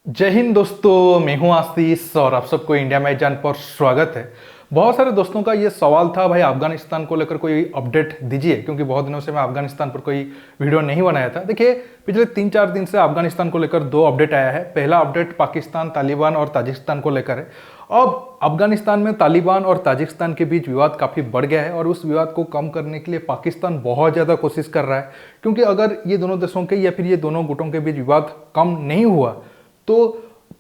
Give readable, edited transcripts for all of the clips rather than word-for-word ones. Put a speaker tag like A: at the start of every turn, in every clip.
A: जय हिंद दोस्तों, मैं हूं आशीष और आप सबको इंडिया में जान पर स्वागत है। बहुत सारे दोस्तों का ये सवाल था, भाई अफगानिस्तान को लेकर कोई अपडेट दीजिए, क्योंकि बहुत दिनों से मैं अफगानिस्तान पर कोई वीडियो नहीं बनाया था। देखिए, पिछले 3-4 दिन से अफगानिस्तान को लेकर 2 अपडेट आया है। पहला अपडेट पाकिस्तान, तालिबान और ताजिकिस्तान को लेकर है। अब अफगानिस्तान में तालिबान और ताजिकिस्तान के बीच विवाद काफ़ी बढ़ गया है और उस विवाद को कम करने के लिए पाकिस्तान बहुत ज़्यादा कोशिश कर रहा है, क्योंकि अगर ये दोनों देशों के या फिर ये दोनों गुटों के बीच विवाद कम नहीं हुआ तो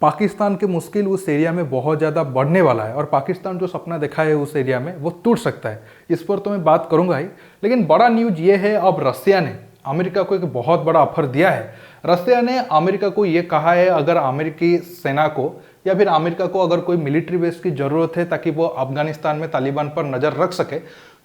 A: पाकिस्तान के मुश्किल उस एरिया में बहुत ज़्यादा बढ़ने वाला है और पाकिस्तान जो सपना देखा है उस एरिया में वो टूट सकता है। इस पर तो मैं बात करूंगा ही, लेकिन बड़ा न्यूज ये है, अब रसिया ने अमेरिका को एक बहुत बड़ा ऑफर दिया है। रसिया ने अमेरिका को ये कहा है, अगर अमेरिकी सेना को या फिर अमेरिका को अगर कोई मिलिट्री बेस की ज़रूरत है ताकि वो अफगानिस्तान में तालिबान पर नज़र रख सके,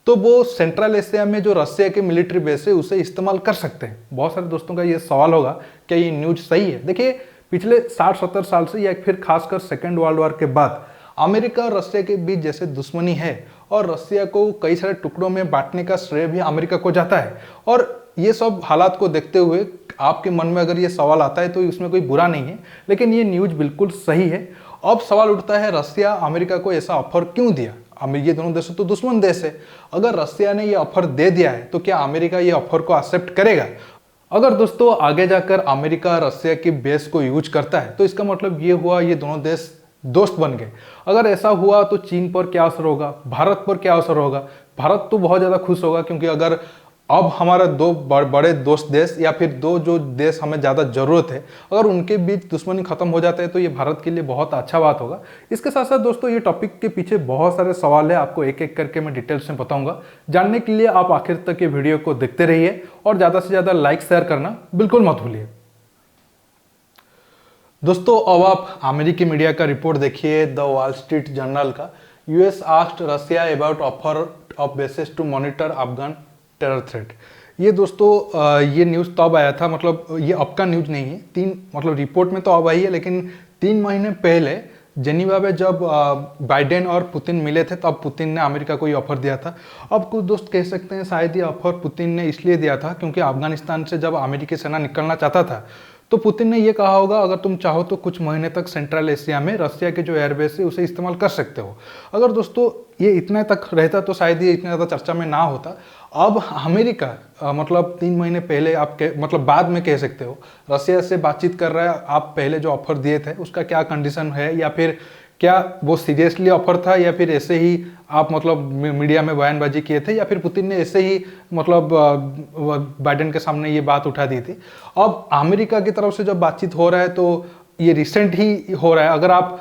A: तो वो सेंट्रल एशिया में जो रसिया के मिलिट्री बेस है उसे इस्तेमाल कर सकते हैं। बहुत सारे दोस्तों का ये सवाल होगा, क्या ये न्यूज सही है? देखिए, पिछले 60-70 साल से या फिर खासकर सेकेंड वर्ल्ड वॉर के बाद अमेरिका और रसिया के बीच जैसे दुश्मनी है और रसिया को कई सारे टुकड़ों में बांटने का श्रेय भी अमेरिका को जाता है। और ये सब हालात को देखते हुए आपके मन में अगर ये सवाल आता है तो इसमें कोई बुरा नहीं है, लेकिन ये न्यूज बिल्कुल सही है। अब सवाल उठता है, रसिया अमेरिका को ऐसा ऑफर क्यों दिया? ये दोनों देश तो दुश्मन देश है। अगर रसिया ने ये ऑफर दे दिया है तो क्या अमेरिका ये ऑफर को एक्सेप्ट करेगा? अगर दोस्तों आगे जाकर अमेरिका रसिया की बेस को यूज करता है तो इसका मतलब ये हुआ ये दोनों देश दोस्त बन गए। अगर ऐसा हुआ तो चीन पर क्या असर होगा, भारत पर क्या असर होगा? भारत तो बहुत ज़्यादा खुश होगा, क्योंकि अगर अब हमारा दो बड़े दोस्त देश या फिर दो जो देश हमें ज़्यादा ज़रूरत है, अगर उनके बीच दुश्मनी खत्म हो जाता है तो ये भारत के लिए बहुत अच्छा बात होगा। इसके साथ साथ दोस्तों, ये टॉपिक के पीछे बहुत सारे सवाल है, आपको एक एक करके मैं डिटेल्स में बताऊंगा। जानने के लिए आप आखिर तक ये वीडियो को देखते रहिए और ज़्यादा से ज़्यादा लाइक शेयर करना बिल्कुल मत भूलिए। दोस्तों, अब आप अमेरिकी मीडिया का रिपोर्ट देखिए, द वॉल स्ट्रीट जर्नल का। US asked Russia about offer of bases to monitor Afghan terror threat. ये दोस्तों ये न्यूज़ तब आया था, मतलब ये अब का न्यूज़ नहीं है, मतलब रिपोर्ट में तो अब आई है, लेकिन 3 महीने पहले जेनीवा में जब बाइडेन और पुतिन मिले थे तब पुतिन ने अमेरिका को ये ऑफर दिया था। अब कुछ दोस्त कह सकते हैं शायद ये ऑफर पुतिन ने इसलिए दिया था क्योंकि अफगानिस्तान से जब अमेरिकी सेना निकलना चाहता था तो पुतिन ने ये कहा होगा, अगर तुम चाहो तो कुछ महीने तक सेंट्रल एशिया में रसिया के जो एयरबेस है उसे इस्तेमाल कर सकते हो। अगर दोस्तों ये इतने तक रहता तो शायद ये इतना ज़्यादा चर्चा में ना होता। अब अमेरिका मतलब 3 महीने पहले आप मतलब बाद में कह सकते हो रसिया से बातचीत कर रहा है। आप पहले जो ऑफर दिए थे उसका क्या कंडीशन है, या फिर क्या वो सीरियसली ऑफर था, या फिर ऐसे ही आप मतलब मीडिया में बयानबाजी किए थे, या फिर पुतिन ने ऐसे ही मतलब बाइडेन के सामने ये बात उठा दी थी। अब अमेरिका की तरफ से जब बातचीत हो रहा है तो ये रिसेंट ही हो रहा है। अगर आप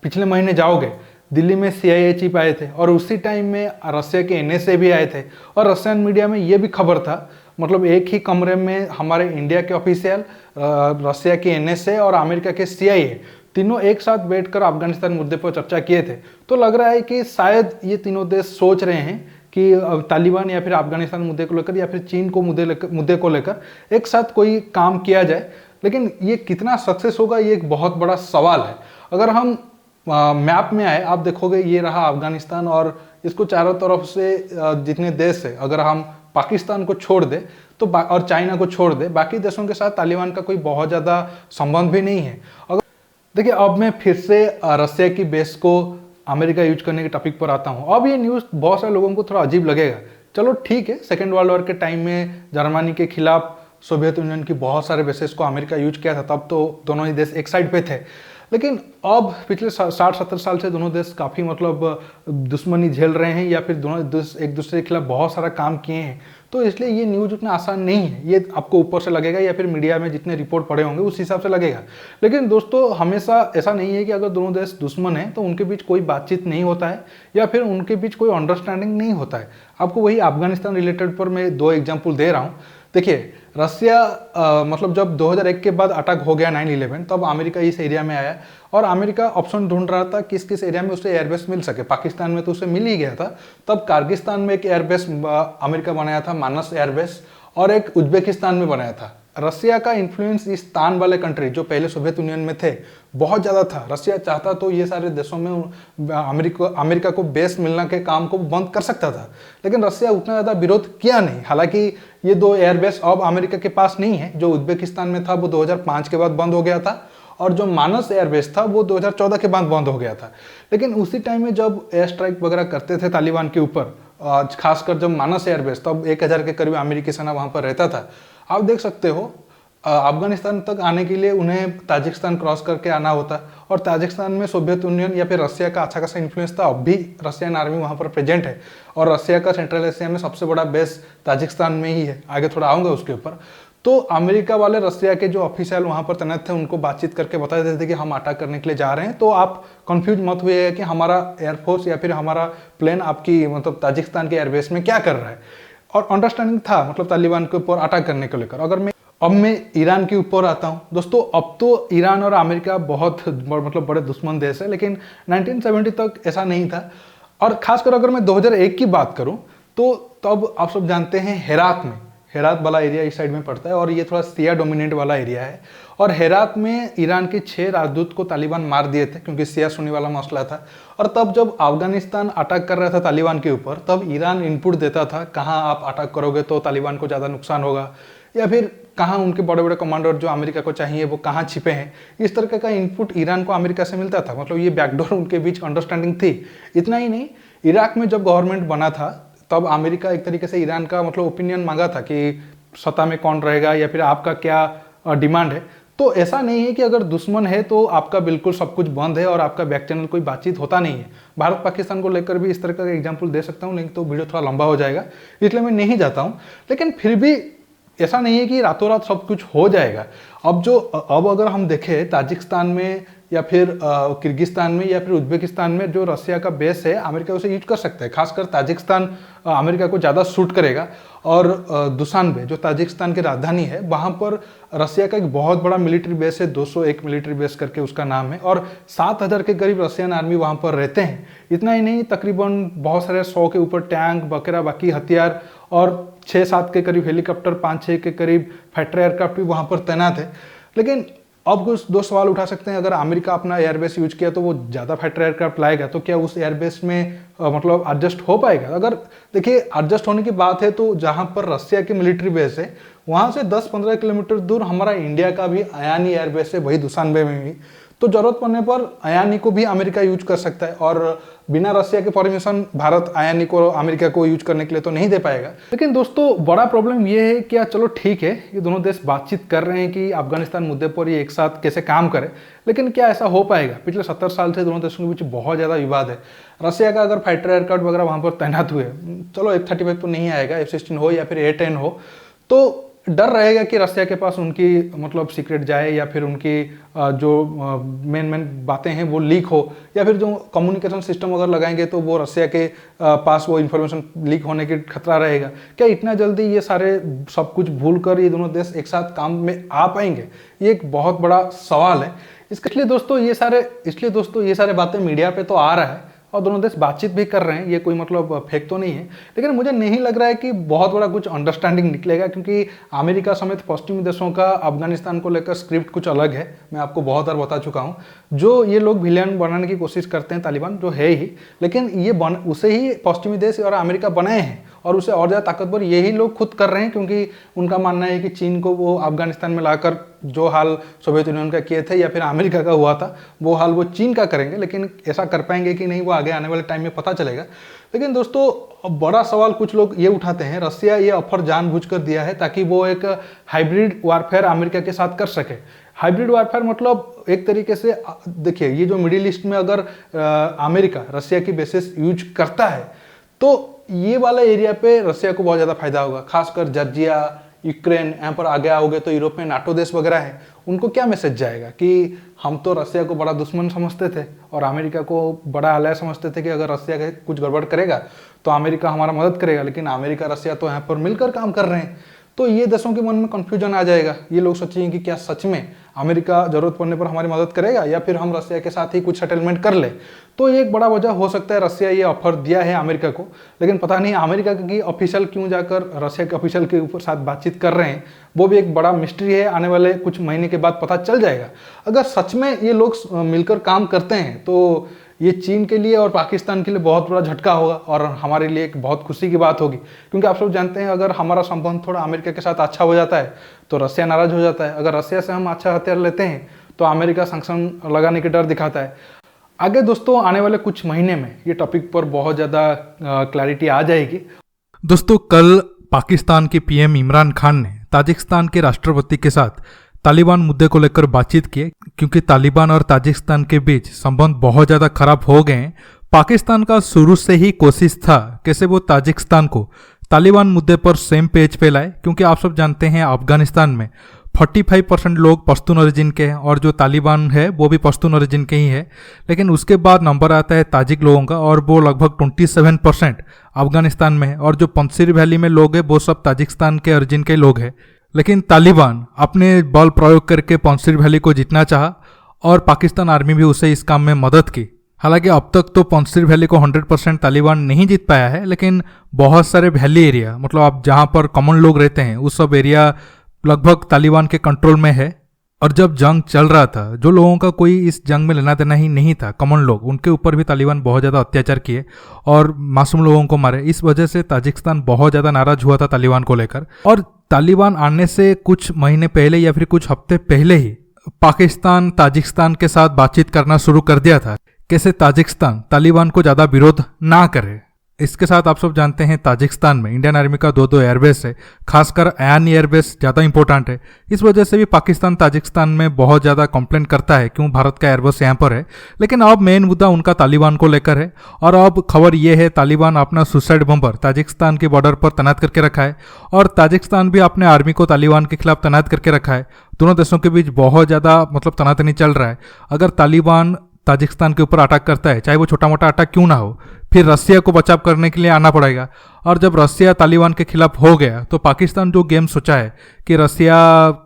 A: पिछले महीने जाओगे, दिल्ली में CIA चीफ आए थे और उसी टाइम में रसिया के NSA भी आए थे और रशियन मीडिया में ये भी खबर था, मतलब एक ही कमरे में हमारे इंडिया के ऑफिशियल, रसिया के NSA और अमेरिका के CIA तीनों एक साथ बैठकर अफगानिस्तान मुद्दे पर चर्चा किए थे। तो लग रहा है कि शायद ये तीनों देश सोच रहे हैं कि तालिबान या फिर अफगानिस्तान मुद्दे को लेकर या फिर चीन को मुद्दे को लेकर एक साथ कोई काम किया जाए। लेकिन ये कितना सक्सेस होगा, ये एक बहुत बड़ा सवाल है। अगर हम मैप में आए, आप देखोगे ये रहा अफगानिस्तान और इसको चारों तरफ से जितने देश है, अगर हम पाकिस्तान को छोड़ दे तो और चाइना को छोड़ दे, बाकी देशों के साथ तालिबान का कोई बहुत ज़्यादा संबंध भी नहीं है। अगर देखिए, अब मैं फिर से रसिया की बेस को अमेरिका यूज करने के टॉपिक पर आता हूँ। अब ये न्यूज़ बहुत सारे लोगों को थोड़ा अजीब लगेगा। चलो ठीक है, सेकेंड वर्ल्ड वॉर के टाइम में जर्मनी के खिलाफ सोवियत यूनियन की बहुत सारे बेसेस को अमेरिका यूज किया था, तब तो दोनों ही देश एक साइड पे थे। लेकिन अब पिछले 60-70 साल से दोनों देश काफ़ी मतलब दुश्मनी झेल रहे हैं या फिर दोनों देश एक दूसरे के खिलाफ बहुत सारा काम किए हैं, तो इसलिए ये न्यूज़ उतना आसान नहीं है। ये आपको ऊपर से लगेगा या फिर मीडिया में जितने रिपोर्ट पड़े होंगे उस हिसाब से लगेगा। लेकिन दोस्तों, हमेशा ऐसा नहीं है कि अगर दोनों देश दुश्मन हैं तो उनके बीच कोई बातचीत नहीं होता है या फिर उनके बीच कोई अंडरस्टैंडिंग नहीं होता है। आपको वही अफगानिस्तान रिलेटेड पर मैं 2 एग्जाम्पल दे रहा हूँ। देखिए, रसिया मतलब जब 2001 के बाद अटैक हो गया 9/11, तब अमेरिका इस एरिया में आया और अमेरिका ऑप्शन ढूंढ रहा था किस किस एरिया में उसे एयरबेस मिल सके। पाकिस्तान में तो उसे मिल ही गया था। तब कारगिस्तान में एक एयरबेस अमेरिका बनाया था, मानस एयरबेस, और एक उज्बेकिस्तान में बनाया था। रसिया का इन्फ्लुएंस इस तान वाले कंट्री जो पहले सोवियत यूनियन में थे बहुत ज़्यादा था। रसिया चाहता तो ये सारे देशों में अमेरिका को बेस मिलने के काम को बंद कर सकता था, लेकिन रसिया उतना ज़्यादा विरोध किया नहीं। हालांकि ये 2 एयरबेस अब अमेरिका के पास नहीं है। जो उज्बेकिस्तान में था वो 2005 के बाद बंद हो गया था और जो मानस एयरबेस था वो 2014 के बाद बंद हो गया था। लेकिन उसी टाइम में जब एयर स्ट्राइक वगैरह करते थे तालिबान के ऊपर, खासकर जब मानस एयरबेस, तब 1000 के करीब अमेरिकी सेना वहाँ पर रहता था। आप देख सकते हो अफगानिस्तान तक आने के लिए उन्हें ताजिकिस्तान क्रॉस करके आना होता, और ताजिकिस्तान में सोवियत यूनियन या फिर रसिया का अच्छा खासा इन्फ्लुएंस था। अब भी रशियन आर्मी वहाँ पर प्रेजेंट है, और रसिया का सेंट्रल एशिया में सबसे बड़ा बेस ताजिकिस्तान में ही है। आगे थोड़ा आऊँगा उसके ऊपर। तो अमेरिका वाले रसिया के जो ऑफिशियल वहाँ पर तैनात थे उनको बातचीत करके बता देते थे कि हम अटैक करने के लिए जा रहे हैं, तो आप कंफ्यूज मत हुए कि हमारा एयरफोर्स या फिर हमारा प्लेन आपकी मतलब ताजिकिस्तान के एयरबेस में क्या कर रहा है। और अंडरस्टैंडिंग था मतलब तालिबान के ऊपर अटैक करने को लेकर। अब मैं ईरान के ऊपर आता हूँ दोस्तों। अब तो ईरान और अमेरिका बहुत मतलब बड़े दुश्मन देश है, लेकिन 1970 तक ऐसा नहीं था। और खासकर अगर मैं 2001 की बात करूँ तो तब आप सब जानते हैं हेरात वाला एरिया इस साइड में पड़ता है, और ये थोड़ा सिया डोमिनेंट वाला एरिया है। और हेरात में ईरान के 6 राजदूत को तालिबान मार दिए थे क्योंकि सिया सुन्नी वाला मसला था। और तब जब अफगानिस्तान अटैक कर रहा था तालिबान के ऊपर, तब ईरान इनपुट देता था कहाँ आप अटैक करोगे तो तालिबान को ज़्यादा नुकसान होगा, या फिर कहाँ उनके बड़े बड़े कमांडर जो अमेरिका को चाहिए वो कहाँ छिपे हैं। इस तरह का इनपुट ईरान को अमेरिका से मिलता था। मतलब ये बैकडोर उनके बीच अंडरस्टैंडिंग थी। इतना ही नहीं, इराक में जब गवर्नमेंट बना था तब अमेरिका एक तरीके से ईरान का मतलब ओपिनियन मांगा था कि सत्ता में कौन रहेगा या फिर आपका क्या डिमांड है। तो ऐसा नहीं है कि अगर दुश्मन है तो आपका बिल्कुल सब कुछ बंद है और आपका बैक चैनल कोई बातचीत होता नहीं है। भारत पाकिस्तान को लेकर भी इस तरह का एग्जाम्पल दे सकता हूँ, लेकिन तो वीडियो थोड़ा लंबा हो जाएगा, इसलिए मैं नहीं जाता हूँ। लेकिन फिर भी ऐसा नहीं है कि रातों रात सब कुछ हो जाएगा। अब अगर हम देखें ताजिकिस्तान में या फिर किर्गिस्तान में या फिर उज्बेकिस्तान में जो रसिया का बेस है, अमेरिका उसे यूज कर सकता है। खासकर ताजिकिस्तान अमेरिका को ज़्यादा सूट करेगा। और दुशानबे जो ताजिकिस्तान की राजधानी है, वहाँ पर रसिया का एक बहुत बड़ा मिलिट्री बेस है, 201 मिलिट्री बेस करके उसका नाम है, और 7000 के करीब रशियन आर्मी वहाँ पर रहते हैं। इतना ही नहीं, तकरीबन बहुत सारे 100 के ऊपर टैंक वगैरह बाकी हथियार और 6-7 के करीब हेलीकॉप्टर, 5-6 के करीब फाइटर एयरक्राफ्ट भी वहाँ पर तैनात है। लेकिन अब कुछ 2 सवाल उठा सकते हैं, अगर अमेरिका अपना एयरबेस यूज किया तो वो ज़्यादा फाइटर एयरक्राफ्ट लाएगा, तो क्या उस एयरबेस में मतलब एडजस्ट हो पाएगा? अगर देखिए एडजस्ट होने की बात है तो जहाँ पर रसिया की मिलिट्री बेस है वहाँ से 10-15 किलोमीटर दूर हमारा इंडिया का भी अयानी एयरबेस है, वही दुशानबे में भी। तो जरूरत पड़ने पर अयानी को भी अमेरिका यूज कर सकता है, और बिना रसिया के परमिशन भारत अयानी को अमेरिका को यूज करने के लिए तो नहीं दे पाएगा। लेकिन दोस्तों बड़ा प्रॉब्लम ये है कि चलो ठीक है, ये दोनों देश बातचीत कर रहे हैं कि अफगानिस्तान मुद्दे पर ये एक साथ कैसे काम करे, लेकिन क्या ऐसा हो पाएगा? पिछले 70 साल से दोनों देशों के बीच बहुत ज़्यादा विवाद है। रसिया का अगर फाइटर एयरक्राफ्ट वगैरह वहाँ पर तैनात हुए, चलो F-35 तो नहीं आएगा, F-16 हो या फिर A-10 हो, तो डर रहेगा कि रसिया के पास उनकी मतलब सीक्रेट जाए, या फिर उनकी जो मेन बातें हैं वो लीक हो, या फिर जो कम्युनिकेशन सिस्टम अगर लगाएंगे तो वो रसिया के पास वो इन्फॉर्मेशन लीक होने की खतरा रहेगा। क्या इतना जल्दी ये सारे सब कुछ भूल कर ये दोनों देश एक साथ काम में आ पाएंगे? ये एक बहुत बड़ा सवाल है। इसलिए दोस्तों ये सारे बातें मीडिया पे तो आ रहा है और दोनों देश बातचीत भी कर रहे हैं, ये कोई मतलब फेक तो नहीं है। लेकिन मुझे नहीं लग रहा है कि बहुत बड़ा कुछ अंडरस्टैंडिंग निकलेगा, क्योंकि अमेरिका समेत पश्चिमी देशों का अफगानिस्तान को लेकर स्क्रिप्ट कुछ अलग है। मैं आपको बहुत बार बता चुका हूँ। जो ये लोग विलेन बनाने की कोशिश करते हैं तालिबान, जो है ही, लेकिन ये उसे ही पश्चिमी देश और अमेरिका बनाए हैं, और उसे और ज़्यादा ताकतवर यही लोग खुद कर रहे हैं, क्योंकि उनका मानना है कि चीन को वो अफगानिस्तान में लाकर जो हाल सोवियत यूनियन का किए थे या फिर अमेरिका का हुआ था, वो हाल वो चीन का करेंगे। लेकिन ऐसा कर पाएंगे कि नहीं, वो आगे आने वाले टाइम में पता चलेगा। लेकिन दोस्तों बड़ा सवाल कुछ लोग ये उठाते हैं, रसिया ये ऑफर जानबूझकर दिया है ताकि वो एक हाइब्रिड वारफेयर अमेरिका के साथ कर सके। हाइब्रिड वारफेयर मतलब एक तरीके से देखिए, ये जो मिडिल ईस्ट में अगर अमेरिका रसिया की बेसिस यूज करता है तो ये वाला एरिया पे रसिया को बहुत ज़्यादा फायदा होगा। खासकर जॉर्जिया, यूक्रेन, यहाँ पर आगे आओगे तो यूरोप में नाटो देश वगैरह है, उनको क्या मैसेज जाएगा कि हम तो रसिया को बड़ा दुश्मन समझते थे और अमेरिका को बड़ा अलाय समझते थे कि अगर रसिया के कुछ गड़बड़ करेगा तो अमेरिका हमारा मदद करेगा, लेकिन अमेरिका रसिया तो यहाँ पर मिलकर काम कर रहे हैं। तो ये देशों के मन में कन्फ्यूजन आ जाएगा। ये लोग सोचेंगे कि क्या सच में अमेरिका जरूरत पड़ने पर हमारी मदद करेगा, या फिर हम रसिया के साथ ही कुछ सेटलमेंट कर ले। तो ये एक बड़ा वजह हो सकता है रसिया ये ऑफर दिया है अमेरिका को। लेकिन पता नहीं अमेरिका की ऑफिशियल क्यों जाकर रसिया के ऑफिशियल के ऊपर साथ बातचीत कर रहे हैं, वो भी एक बड़ा मिस्ट्री है। आने वाले कुछ महीने के बाद पता चल जाएगा। अगर सच में ये लोग मिलकर काम करते हैं तो ये चीन के लिए और पाकिस्तान के लिए बहुत बड़ा झटका होगा, और हमारे लिए एक बहुत खुशी की बात होगी। क्योंकि आप सब जानते हैं, अगर हमारा संबंध थोड़ा अमेरिका के साथ अच्छा हो जाता है तो रसिया नाराज हो जाता है। अगर रसिया से हम अच्छा हथियार लेते हैं तो अमेरिका सैंक्शन लगाने के डर दिखाता है। आगे दोस्तों आने वाले कुछ महीने में ये टॉपिक पर बहुत ज़्यादा क्लैरिटी आ जाएगी।
B: दोस्तों कल पाकिस्तान के पीएम इमरान खान ने ताजिकिस्तान के राष्ट्रपति के साथ तालिबान मुद्दे को लेकर बातचीत की, क्योंकि तालिबान और ताजिकिस्तान के बीच संबंध बहुत ज़्यादा खराब हो गए हैं। पाकिस्तान का शुरू से ही कोशिश था कैसे वो ताजिकिस्तान को तालिबान मुद्दे पर सेम पेज पे लाए, क्योंकि आप सब जानते हैं अफगानिस्तान में 45% लोग पश्तून ओरिजिन के हैं और जो तालिबान है वो भी पश्तून ओरिजिन के ही है। लेकिन उसके बाद नंबर आता है ताजिक लोगों का और वो लगभग 27% अफगानिस्तान में है, और जो पंजशीर वैली में लोग हैं वो सब ताजिकिस्तान के ओरिजिन के लोग हैं। लेकिन तालिबान अपने बल प्रयोग करके पंजशीर वैली को जीतना चाहा और पाकिस्तान आर्मी भी उसे इस काम में मदद की। हालांकि अब तक तो पंजशीर वैली को 100% तालिबान नहीं जीत पाया है, लेकिन बहुत सारे वैली एरिया, मतलब आप जहां पर कॉमन लोग रहते हैं उस सब एरिया लगभग तालिबान के कंट्रोल में है। और जब जंग चल रहा था, जो लोगों का कोई इस जंग में लेना देना ही नहीं था, कॉमन लोग, उनके ऊपर भी तालिबान बहुत ज़्यादा अत्याचार किए और मासूम लोगों को मारे। इस वजह से ताजिकिस्तान बहुत ज़्यादा नाराज हुआ था तालिबान को लेकर, और तालिबान आने से कुछ महीने पहले या फिर कुछ हफ्ते पहले ही पाकिस्तान ताजिकिस्तान के साथ बातचीत करना शुरू कर दिया था कैसे ताजिकिस्तान तालिबान को ज़्यादा विरोध ना करे। इसके साथ आप सब जानते हैं ताजिकिस्तान में इंडियन आर्मी का दो एयरबेस है, खासकर अयान एयरबेस ज़्यादा इंपॉर्टेंट है। इस वजह से भी पाकिस्तान ताजिकिस्तान में बहुत ज़्यादा कंप्लेंट करता है क्यों भारत का एयरबेस यहाँ पर है। लेकिन अब मेन मुद्दा उनका तालिबान को लेकर है, और अब खबर ये है तालिबान अपना सुसाइड बम्पर ताजिकिस्तान के बॉर्डर पर तैनात करके रखा है, और ताजिकिस्तान भी अपने आर्मी को तालिबान के खिलाफ तैनात करके रखा है। दोनों देशों के बीच बहुत ज़्यादा तनातनी चल रहा है। अगर तालिबान ताजिकिस्तान के ऊपर अटैक करता है, चाहे वो छोटा मोटा अटैक क्यों ना हो, फिर रसिया को बचाव करने के लिए आना पड़ेगा। और जब रसिया तालिबान के खिलाफ हो गया तो पाकिस्तान जो गेम सोचा है कि रसिया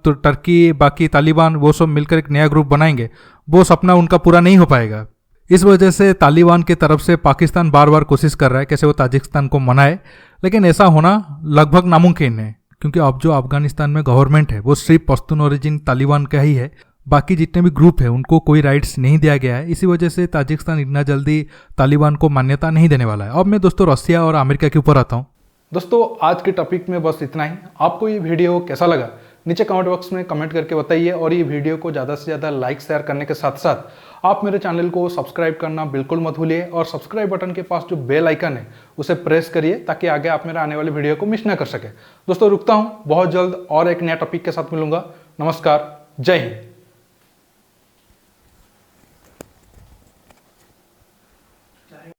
B: तो टर्की बाकी तालिबान वो सब मिलकर एक नया ग्रुप बनाएंगे, वो सपना उनका पूरा नहीं हो पाएगा। इस वजह से तालिबान की तरफ से पाकिस्तान बार बार कोशिश कर रहा है कैसे वो ताजिकिस्तान को मनाए, लेकिन ऐसा होना लगभग नामुमकिन है, क्योंकि अब जो अफगानिस्तान में गवर्नमेंट है वो सिर्फ पश्तून ओरिजिन तालिबान का ही है। बाकी जितने भी ग्रुप है उनको कोई राइट्स नहीं दिया गया है। इसी वजह से ताजिकिस्तान इतना जल्दी तालिबान को मान्यता नहीं देने वाला है। अब मैं दोस्तों रसिया और अमेरिका के ऊपर आता हूँ।
A: दोस्तों आज के टॉपिक में बस इतना ही। आपको ये वीडियो कैसा लगा नीचे कमेंट बॉक्स में कमेंट करके बताइए, और ये वीडियो को ज़्यादा से ज़्यादा लाइक शेयर करने के साथ साथ आप मेरे चैनल को सब्सक्राइब करना बिल्कुल मत भूलिए, और सब्सक्राइब बटन के पास जो बेल आइकन है उसे प्रेस करिए ताकि आगे आप मेरे आने वाले वीडियो को मिस ना कर सके। दोस्तों रुकता हूँ, बहुत जल्द और एक नया टॉपिक के साथ मिलूंगा। नमस्कार, जय हिंद।